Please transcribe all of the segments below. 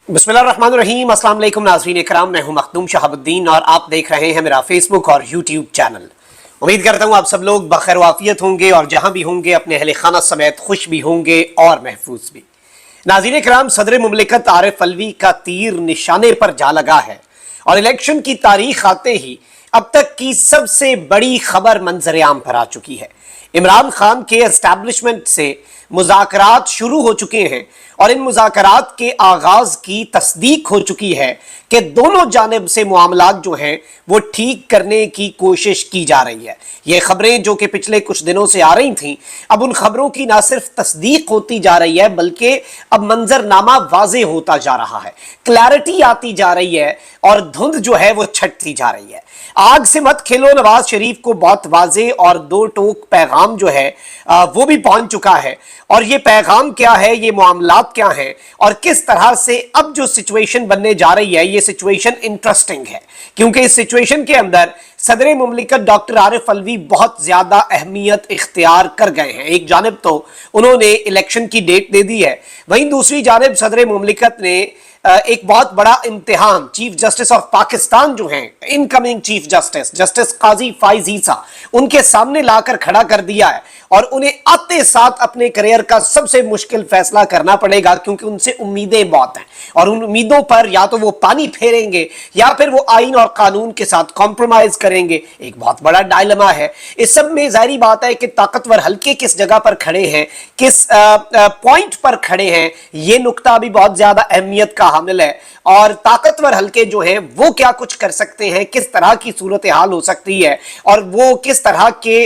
बिस्मिल्लाहिर्रहमानिर्रहीम। अस्सलाम वालेकुम नाज़रीन इकराम, मैं हूं मखदूम शहाबुद्दीन और आप देख रहे हैं मेरा फेसबुक और यूट्यूब चैनल। उम्मीद करता हूं आप सब लोग बखैर वाफियत होंगे और जहां भी होंगे अपने अहले खाना समेत खुश भी होंगे और महफूज भी। नाज़रीन इकराम, सदर मुमलिकत आरिफ अलवी का तीर निशाने पर जा लगा है और इलेक्शन की तारीख आते ही अब तक की सबसे बड़ी खबर मंजर आम पर आ चुकी है। इमरान खान के एस्टैब्लिशमेंट से मुज़ाकरात शुरू हो चुके हैं और इन मुज़ाकरात के आगाज की तस्दीक हो चुकी है कि दोनों जानिब से मामलात जो हैं वो ठीक करने की कोशिश की जा रही है। ये खबरें जो कि पिछले कुछ दिनों से आ रही थीं, अब उन खबरों की ना सिर्फ तस्दीक होती जा रही है बल्कि अब मंजरनामा वाज़े होता जा रहा है, क्लैरिटी आती जा रही है और धुंध जो है वो छटती जा रही है। आग से मत खेलो नवाज शरीफ को बहुत वाज़े और दो टोक पैगाम जो है वो भी पहुंच चुका है। और ये पैगाम क्या है, ये मामलात क्या हैं और किस तरह से अब जो सिचुएशन बनने जा रही है, ये सिचुएशन इंटरेस्टिंग है क्योंकि इस सिचुएशन के अंदर सदर मुमलिकत डॉक्टर आरिफ अलवी बहुत ज्यादा अहमियत इख्तियार कर गए हैं। एक जानिब तो उन्होंने इलेक्शन की डेट दे दी है, वहीं दूसरी जानिब सदर मुमलिकत ने एक बहुत बड़ा इम्तिहान चीफ जस्टिस ऑफ पाकिस्तान जो हैं, इनकमिंग चीफ जस्टिस जस्टिस काजी फाइज ईसा, उनके सामने लाकर खड़ा कर दिया है और उन्हें आते साथ अपने करियर का सबसे मुश्किल फैसला करना पड़ेगा क्योंकि उनसे उम्मीदें बहुत हैं और उन उम्मीदों पर या तो वो पानी फेरेंगे या फिर वो आईन और कानून के साथ कॉम्प्रोमाइज करेंगे। एक बहुत बड़ा डायलेमा है। इस सब में जाहिर बात है कि ताकतवर हल्के किस जगह पर खड़े हैं, किस पॉइंट पर खड़े हैं, ये नुक्ता भी बहुत ज्यादा अहमियत का हामिल है और ताकतवर हल्के जो हैं वो क्या कुछ कर सकते हैं, किस तरह की सूरत हाल हो सकती है और वो किस तरह के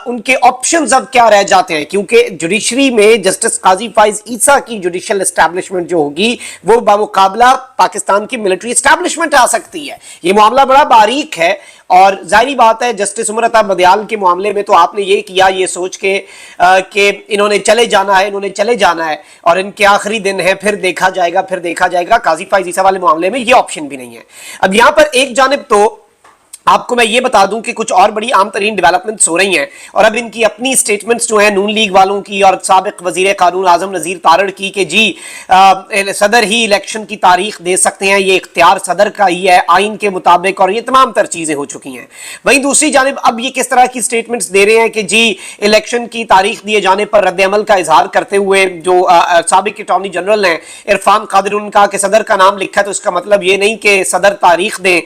उनके ऑप्शंस अब क्या रह जाते हैं क्योंकि जुडिशरी में जस्टिस काजी फाइज ईसा की जुडिशियल एस्टैब्लिशमेंट जो होगी वो बामुकाबला पाकिस्तान की मिलिट्री एस्टैब्लिशमेंट आ सकती है। ये मामला बड़ा बारीक है और जाहिर बात है जस्टिस उमर अता बदियाल के मामले में तो आपने ये किया ये सोच के कि इन्होंने चले जाना है और इनके आखिरी दिन है, फिर देखा जाएगा। काजी फाइज ईसा वाले मामले में ये ऑप्शन भी नहीं है। अब यहां पर एक जानिब तो आपको मैं ये बता दूं कि कुछ और बड़ी आम तरीन डेवलपमेंट्स हो रही हैं और अब इनकी अपनी स्टेटमेंट्स जो हैं नून लीग वालों की और साबिक वजीर कानून आजम नजीर तारड़ की कि जी सदर ही इलेक्शन की तारीख दे सकते हैं, ये इख्तियार सदर का ही है आइन के मुताबिक और ये तमाम तर चीजें हो चुकी हैं। वहीं दूसरी जानिब अब ये किस तरह की स्टेटमेंट्स दे रहे हैं कि जी इलेक्शन की तारीख दिए जाने पर रद्द अमल का इजहार करते हुए जो साबिक अटॉर्नी जनरल हैं इरफान कादिर, उन्होंने कहा कि सदर का नाम लिखा है तो इसका मतलब ये नहीं कि सदर तारीख दे,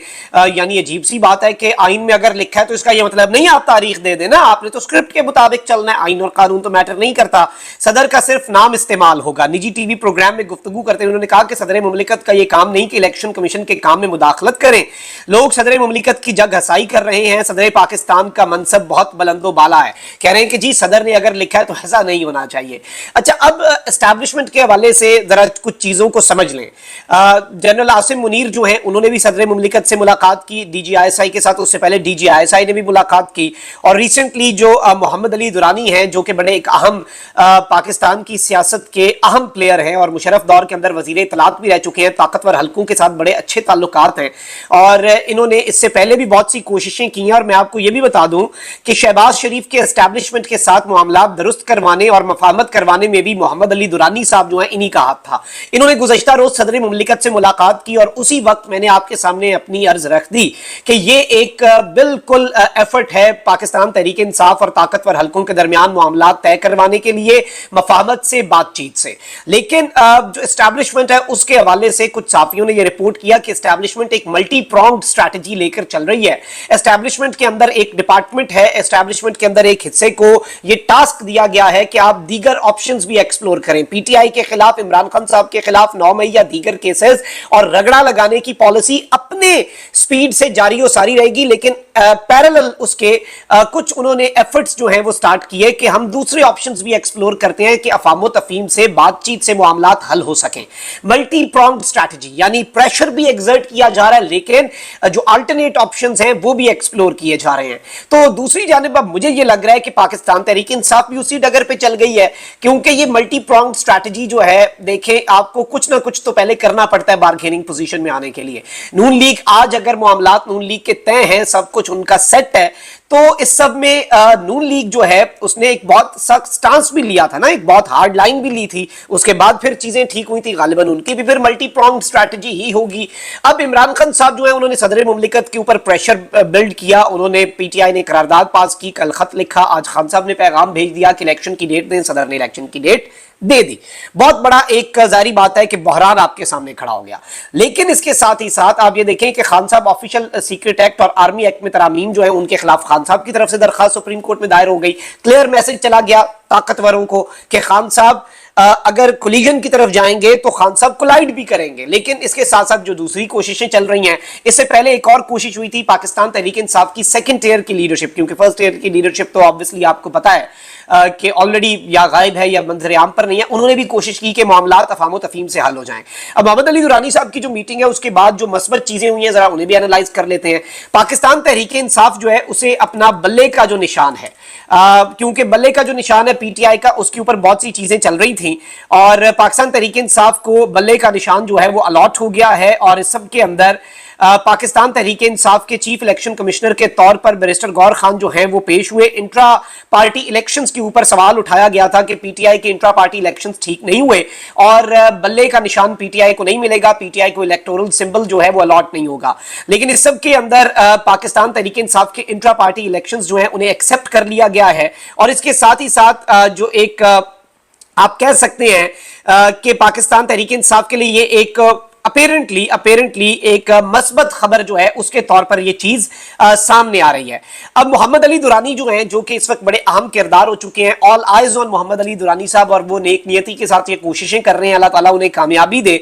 यानी अजीब सी बात है कि आइन में अगर लिखा है तो इसका यह मतलब नहीं आप तारीख दे देना, आपने तो स्क्रिप्ट के मुताबिक चलना है, आइन और कानून तो मैटर नहीं करता। सदर का सिर्फ नाम इस्तेमाल होगा। निजी टीवी प्रोग्राम में गुफ्तगू करते हुए उन्होंने कहा कि सदर मुमलिकत का यह काम नहीं कि इलेक्शन कमीशन के काम में मुदाखलत करें। लोग सदर मुमलिकत की जग हसाई कर रहे हैं। सदर पाकिस्तान का मनसब बहुत बुलंदो बाला है, कह रहे हैं कि जी सदर ने अगर लिखा है तो ऐसा नहीं होना चाहिए। अच्छा, अब एस्टैब्लिशमेंट के हवाले से जरा कुछ चीजों को समझ लें। जनरल आसिम मुनीर जो है उन्होंने भी सदर मुमलिकत से मुलाकात की, DGISI के साथ, उससे पहले DGISI ने भी मुलाकात की और रिसेंटली जो मोहम्मद अली दुरानी हैं जो कि बड़े एक अहम पाकिस्तान की सियासत के अहम प्लेयर हैं और मुशर्रफ दौर के अंदर वजीर इत्तलात भी रह चुके हैं, ताकतवर हल्कों के साथ बड़े अच्छे ताल्लुकात हैं और इन्होंने इससे पहले भी बहुत सी कोशिशें की हैं। और मैं आपको यह भी बता दूं कि शहबाज शरीफ के एस्टैब्लिशमेंट के साथ मामला दुरुस्त करवाने और मफाहमत करवाने में भी मोहम्मद अली दुरानी साहब जो है इन्हीं का हाथ था। इन्होंने गुज़श्ता रोज सदर मुमलिकत से मुलाकात की और उसी वक्त मैंने आपके सामने अपनी अर्ज रख दी कि ये एक बिल्कुल एफर्ट है पाकिस्तान तहरीक इंसाफ और ताकतवर हल्कों के दरमियान मामला तय करवाने के लिए मफाहमत से, बातचीत से। लेकिन जो एस्टैब्लिशमेंट है उसके हवाले से कुछ साफियों ने यह रिपोर्ट किया कि एस्टैब्लिशमेंट एक मल्टी प्रोंग्ड स्ट्रैटेजी लेकर चल रही है। एस्टैब्लिशमेंट के अंदर एक डिपार्टमेंट है, एस्टैब्लिशमेंट के अंदर एक हिस्से को यह टास्क दिया गया है कि आप दीगर ऑप्शंस भी एक्सप्लोर करें। PTI के खिलाफ, इमरान खान साहब के खिलाफ 9 मई या दीगर केसेस और रगड़ा लगाने की पॉलिसी अपने स्पीड से जारी और सारी रहेगी, लेकिन पैरेलल उसके कुछ उन्होंने एफर्ट्स जो हैं वो स्टार्ट किए कि हम दूसरे ऑप्शंस भी एक्सप्लोर करते हैं कि अफाम तफहीम से, बातचीत से मामलात हल हो सकें। मल्टी प्रोंग्ड स्ट्रैटेजी, यानी प्रेशर भी एक्सर्ट किया जा रहा है लेकिन जो अल्टरनेट ऑप्शंस हैं वो भी एक्सप्लोर किए जा रहे हैं। तो दूसरी जानिब अब मुझे ये लग रहा है कि पाकिस्तान तहरीक इंसाफ भी उसी डगर पे चल गई है क्योंकि ये मल्टी प्रोंग्ड स्ट्रैटेजी जो है, देखें आपको कुछ ना कुछ तो पहले करना पड़ता है बार्गेनिंग पोजीशन में आने के लिए। नून लीग आज अगर मामलात नून लीग के तय हैं, सब कुछ कुछ उनका सेट है। तो इस सब में नून लीग जो है उसने एक बहुत सख्त स्टांस भी लिया था ना, एक बहुत हार्ड लाइन भी ली थी, उसके बाद फिर चीजें ठीक हुई थी। गालिबन उनकी भी फिर मल्टी प्रॉन्ग स्ट्रैटेजी ही होगी। अब इमरान खान साहब जो है उन्होंने सदर मुमलिकत के ऊपर प्रेशर बिल्ड किया, उन्होंने पीटीआई ने करारदाद पास की, कल खत लिखा, आज खान साहब ने पैगाम भेज दिया कि इलेक्शन की डेट दें, सदर ने इलेक्शन की डेट दे दी। बहुत बड़ा एक जारी बात है कि बहरान आपके सामने खड़ा हो गया। लेकिन इसके साथ ही साथ आप ये देखें कि खान साहब ऑफिशियल सीक्रेट एक्ट और आर्मी एक्ट में तरामीम जो है उनके खिलाफ खान साहब की तरफ से दरखास्त सुप्रीम कोर्ट में दायर हो गई। क्लियर मैसेज चला गया ताकतवरों को कि खान साहब अगर कोलिजन की तरफ जाएंगे तो खान साहब कोलाइड भी करेंगे। लेकिन इसके साथ साथ जो दूसरी कोशिशें चल रही हैं, इससे पहले एक और कोशिश हुई थी पाकिस्तान तहरीक इंसाफ की सेकंड टियर की लीडरशिप, क्योंकि फर्स्ट टियर की लीडरशिप तो ऑब्वियसली आपको पता है कि ऑलरेडी या गायब है या मंजर आम पर नहीं है। उन्होंने भी कोशिश की कि मामलात अफाम तफहीम से हल हो जाएं। अब मोहम्मद अली दुरानी साहब की जो मीटिंग है उसके बाद जो मस्बत चीजें हुई हैं, जरा उन्हें भी एनालाइज कर लेते हैं। पाकिस्तान तहरीक इंसाफ जो है उसे अपना बल्ले का जो निशान है, क्योंकि बल्ले का जो निशान है पीटीआई का, उसके ऊपर बहुत सी चीजें चल रही थी और पाकिस्तान तहरीक इंसाफ को बल्ले का निशान जो है वो अलॉट हो गया है। और इस सब के अंदर पाकिस्तान तहरीक इंसाफ के चीफ इलेक्शन कमिश्नर के तौर पर बैरिस्टर गौर खान जो हैं वो पेश हुए। इंट्रा पार्टी इलेक्शंस के ऊपर सवाल उठाया गया था कि पीटीआई के इंट्रा पार्टी इलेक्शंस ठीक नहीं हुए और बल्ले का निशान पीटीआई को नहीं मिलेगा, पीटीआई को इलेक्टोरल सिंबल जो है वो अलॉट नहीं होगा। लेकिन इस सब के अंदर पाकिस्तान तहरीक इंसाफ के इंट्रा पार्टी इलेक्शंस जो हैं उन्हें एक्सेप्ट कर लिया गया है। और इसके साथ ही साथ जो एक आप कह सकते हैं कि पाकिस्तान तहरीक इंसाफ के लिए ये एक अपेरेंटली एक मस्बत खबर जो है उसके तौर पर यह चीज सामने आ रही है। अब मोहम्मद अली दुरानी जो हैं, जो कि इस वक्त बड़े अहम किरदार हो चुके हैं, all eyes on Mohammad Ali Durrani साहब, और वो नेक नियति के साथ ये कोशिशें कर रहे हैं, अल्लाह ताला उन्हें कामयाबी दे।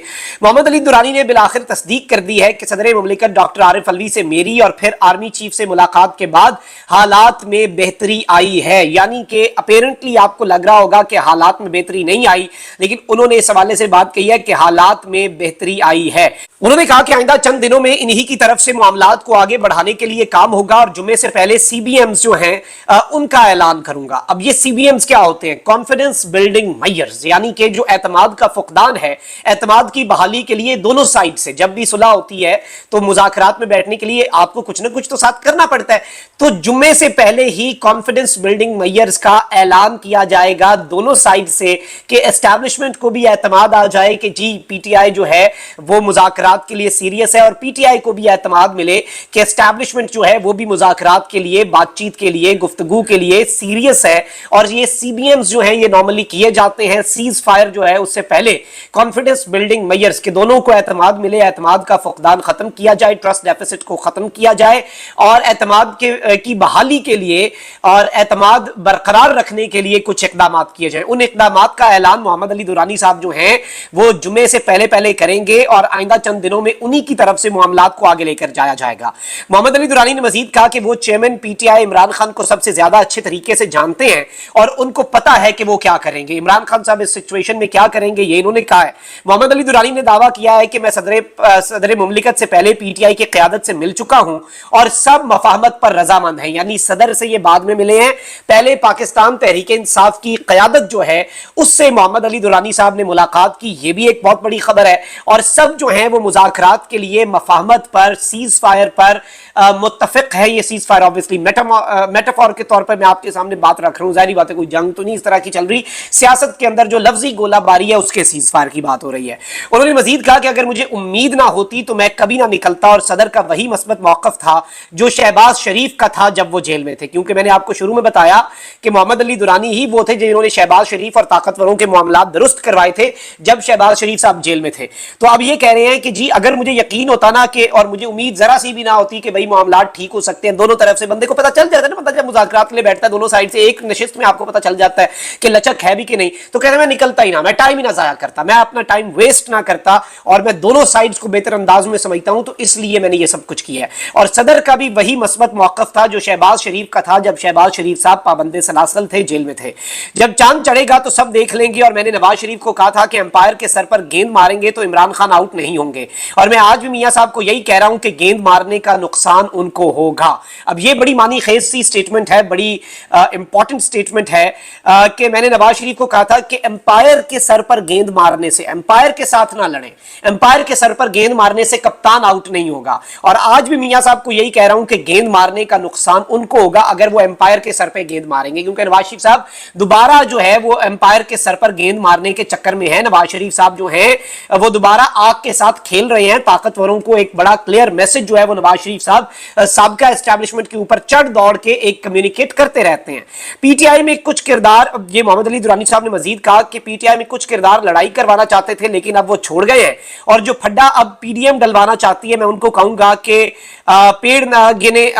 मोहम्मद अली दुरानी ने बिलाखिर तस्दीक कर दी है कि सदर मुमलिकत डॉक्टर आरिफ अलवी से मेरी और फिर आर्मी चीफ से मुलाकात के बाद हालात में बेहतरी आई है। यानी कि अपेरेंटली आपको लग रहा होगा कि हालात में बेहतरी नहीं आई, लेकिन उन्होंने इस हवाले से बात कही है कि हालात में बेहतरी आई है। उन्होंने कहा कि आइंदा चंद दिनों में इन्हीं की तरफ से मामलात को आगे बढ़ाने के लिए काम होगा और जुम्मे से पहले सीबीएम्स जो हैं उनका ऐलान करूंगा। अब ये सीबीएम्स क्या होते हैं? कॉन्फिडेंस बिल्डिंग मेजर्स, यानी कि जो एतमाद का फुकदान है, एतमाद की बहाली के लिए दोनों साइड से जब भी सुलह होती है तो मुज़ाकरात में बैठने के लिए आपको कुछ ना कुछ तो साथ करना पड़ता है। तो जुम्मे से पहले ही कॉन्फिडेंस बिल्डिंग मेजर्स का ऐलान किया जाएगा दोनों साइड से कि एस्टैब्लिशमेंट को भी एतमाद आ जाए कि जी पीटीआई जो है वो मुज़ाकरात के लिए सीरियस है, और पीटीआई को भी एतमाद मिले कि एस्टैब्लिशमेंट जो है वो भी मुज़ाकरात के लिए, बातचीत के लिए, गुफ्तगू के लिए सीरियस है। और ये सीबीएम्स जो है ये नॉर्मली किए जाते हैं सीज फायर जो है उससे पहले। कॉन्फिडेंस बिल्डिंग मेजर्स के दोनों को एतमाद मिले, एतमाद का फुकदान खत्म किया जाए, ट्रस्ट डेफिसिट को खत्म किया जाए और एतमाद की बहाली के लिए और एतमाद बरकरार रखने के लिए कुछ इकदाम किए जाए। उन इकदाम का ऐलान मोहम्मद अली दुरानी साहब जो हैं वो जुम्मे से पहले करेंगे और आइंदा चंद दिनों में उन्हीं की तरफ से मामलात को आगे लेकर जाया जाएगा। मोहम्मद अली दुरानी ने मजीद कहा कि वो चेयरमैन पीटीआई इमरान खान को सबसे ज्यादा अच्छे तरीके से जानते हैं और उनको पता है कि वो क्या करेंगे, इमरान खान साहब इस सिचुएशन में क्या करेंगे, ये इन्होंने कहा है। मोहम्मद अली दुरानी ने दावा किया है कि मैं सदर मुमलिकत से पहले पीटीआई की क़यादत से मिल चुका हूं और सब मफाहमत पर रजामंद हैं। यानी सदर से ये बाद में मिले हैं, पहले पाकिस्तान तहरीक इंसाफ की क़यादत जो है उससे मोहम्मद अली दुरानी साहब ने मुलाकात की, ये भी एक बहुत बड़ी खबर है। और सब जो है वो मुज़ाकरात के लिए मफाहमत पर, सीज फायर पर मुत्तफिक है। ये सीज फायर ऑब्वियसली मेटाफॉर के तौर पर मैं आपके सामने बात रख रहा हूं, जाहिर बात है कोई जंग तो नहीं इस तरह की चल रही, सियासत के अंदर जो लफ्जी गोलाबारी है उसके सीज फायर की बात हो रही है। उन्होंने मजीद कहा कि अगर मुझे उम्मीद ना होती तो मैं कभी ना निकलता और सदर का वही मस्बत मौक़िफ़ था जो शहबाज शरीफ का था जब वो जेल में थे। क्योंकि मैंने आपको शुरू में बताया कि मोहम्मद अली दुरानी ही वो थे जिन्होंने शहबाज शरीफ और ताकतवरों के मामलात दुरुस्त करवाए थे जब शहबाज शरीफ साहब जेल में थे। तो अब ये कह रहे हैं कि जी अगर मुझे यकीन होता ना कि, और मुझे उम्मीद जरा सी भी ना होती कि भाई मामलात ठीक हो सकते हैं, दोनों तरफ से बंदे को पता चल जाता है ना, पता जब मुज़ाकरात के लिए बैठता है दोनों साइड से एक नशिस्त में आपको पता चल जाता है कि लचक है भी कि नहीं, तो कहते हैं मैं निकलता ही ना, मैं टाइम ही ना जाया करता, मैं अपना टाइम वेस्ट ना करता और मैं दोनों साइड्स को बेहतर अंदाज में समझता हूं, तो इसलिए मैंने ये सब कुछ किया है। और सदर का भी वही मस्बत मौक़िफ़ था जो शहबाज शरीफ का था जब शहबाज शरीफ साहब पाबंदे सलासल थे, जेल में थे। जब चांद चढ़ेगा तो सब देख लेंगे, और मैंने नवाज शरीफ को कहा था कि एम्पायर के सर पर गेंद मारेंगे तो इमरान खान आउट नहीं होंगे। और मैं आज भी मियां साहब को यही कह रहा हूं कि गेंद मारने का नुकसान उनको होगा। अब ये बड़ी मानी खेज सी स्टेटमेंट है, बड़ी इंपॉर्टेंट स्टेटमेंट है कि मैंने नवाज शरीफ को कहा था कि एम्पायर के सर पर गेंद मारने से, एम्पायर के साथ ना लड़ें, एम्पायर के सर पर गेंद मारने से कप्तान आउट नहीं होगा। और आज भी मियां साहब को यही कह रहा हूं कि गेंद मारने का नुकसान उनको होगा अगर वो एम्पायर के सर पर गेंद मारेंगे, क्योंकि नवाज शरीफ साहब दोबारा जो है वो एम्पायर के सर पर गेंद मारने के चक्कर में है। नवाज शरीफ साहब जो है वो दोबारा आग के साथ खेल रहे हैं। ताकतवरों को एक बड़ा क्लियर मैसेज जो है वो नवाज शरीफ साहब साबका एस्टैब्लिशमेंट के ऊपर चढ़ दौड़ के एक कम्युनिकेट करते रहते हैं। पीटीआई में कुछ किरदार, ये मोहम्मद अली दुरानी साहब ने मजीद कहा कि पीटीआई में कुछ किरदार लड़ाई करवाना चाहते थे लेकिन अब वो छोड़ गए हैं, और जो फड्डा अब पीडीएम डलवाना चाहती है, मैं उनको कहूंगा कि पेड़ ना गिने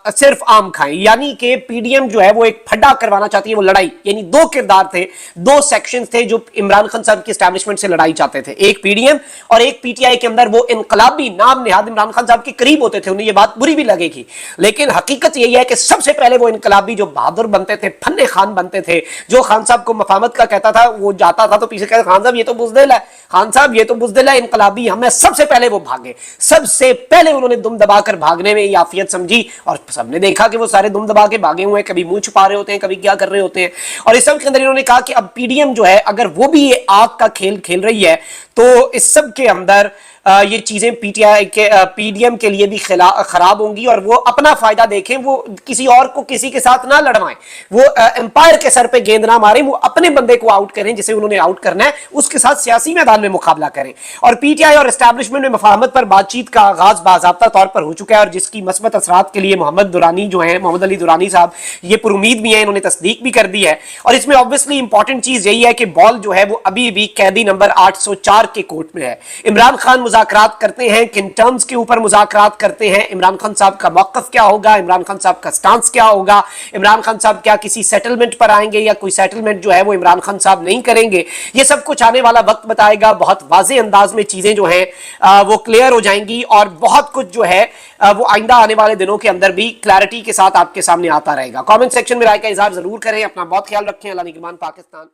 सिर्फ आम खाएं, यानी कि पीडीएम जो है वो एक फड्डा करवाना चाहती है, वो लड़ाई, यानी दो किरदार थे, दो सेक्शंस थे जो इमरान खान साहब की एस्टैब्लिशमेंट से लड़ाई चाहते थे, एक पीडीएम और एक पीटीआई के अंदर वो इनकलाबी नाम निहाद इमरान खान साहब के करीब होते थे। उन्हें ये बात बुरी भी लगेगी, लेकिन हकीकत यही है कि सबसे पहले वो इनकलाबी जो बहादुर बनते थे, फन्ने खान बनते थे, जो खान साहब को मफामत का कहता था, वो जाता था तो पीछे कहता खान साहब ये तो बुज़दिल है, खान साहब ये तो बुज़दिल है, इनकलाबी हमें, सबसे पहले वो भागे, सबसे पहले उन्होंने दुम दबाकर भागने में याफियत समझी, और सबने देखा कि वो सारे दुम दबा के भागे हुए हैं, कभी मुंह छुपा रहे होते हैं, कभी क्या कर रहे होते हैं। और इस सब के अंदर इन्होंने कहा कि अब पीडीएम जो है अगर वो भी ये आग का खेल खेल रही है तो इस सब के अंदर ये चीजें पीटीआई के पीडीएम के लिए भी खराब होंगी, और वो अपना फायदा देखें, वो किसी और को किसी के साथ ना लड़वाएं, वो एम्पायर के सर पे गेंद ना मारें, वो अपने बंदे को आउट करें जिसे उन्होंने आउट करना है, उसके साथ सियासी मैदान में मुकाबला करें। और पीटीआई और एस्टैब्लिशमेंट में मफाहमत पर बातचीत का आगाज बाज़ाब्ता तौर पर हो चुका है, और जिसकी मस्बत असरात के लिए मोहम्मद दुरानी जो है, मोहम्मद अली दुरानी साहब ये पुरुमीद भी है, इन्होंने तस्दीक भी कर दी है। और इसमें ऑब्वियसली इंपॉर्टेंट चीज यही है कि बॉल जो है वो अभी भी कैदी नंबर 804 के कोर्ट में है। इमरान खान मुज़ाकरात करते हैं, किन टर्म्स के ऊपर मुज़ाकरात करते हैं, इमरान खान साहब का मौक़िफ़ क्या होगा, इमरान खान साहब का स्टांस क्या होगा, इमरान खान साहब क्या किसी सेटलमेंट पर आएंगे या कोई सेटलमेंट जो है वो इमरान खान साहब नहीं करेंगे, ये सब कुछ आने वाला वक्त बताएगा। बहुत वाज़ेह अंदाज में चीजें जो हैं वो क्लियर हो जाएंगी, और बहुत कुछ जो है वो आइंदा आने वाले दिनों के अंदर भी क्लैरिटी के साथ आपके सामने आता रहेगा। कमेंट सेक्शन में राय का इजहार जरूर करें। अपना बहुत ख्याल रखें। अल्लाह निगहबान पाकिस्तान।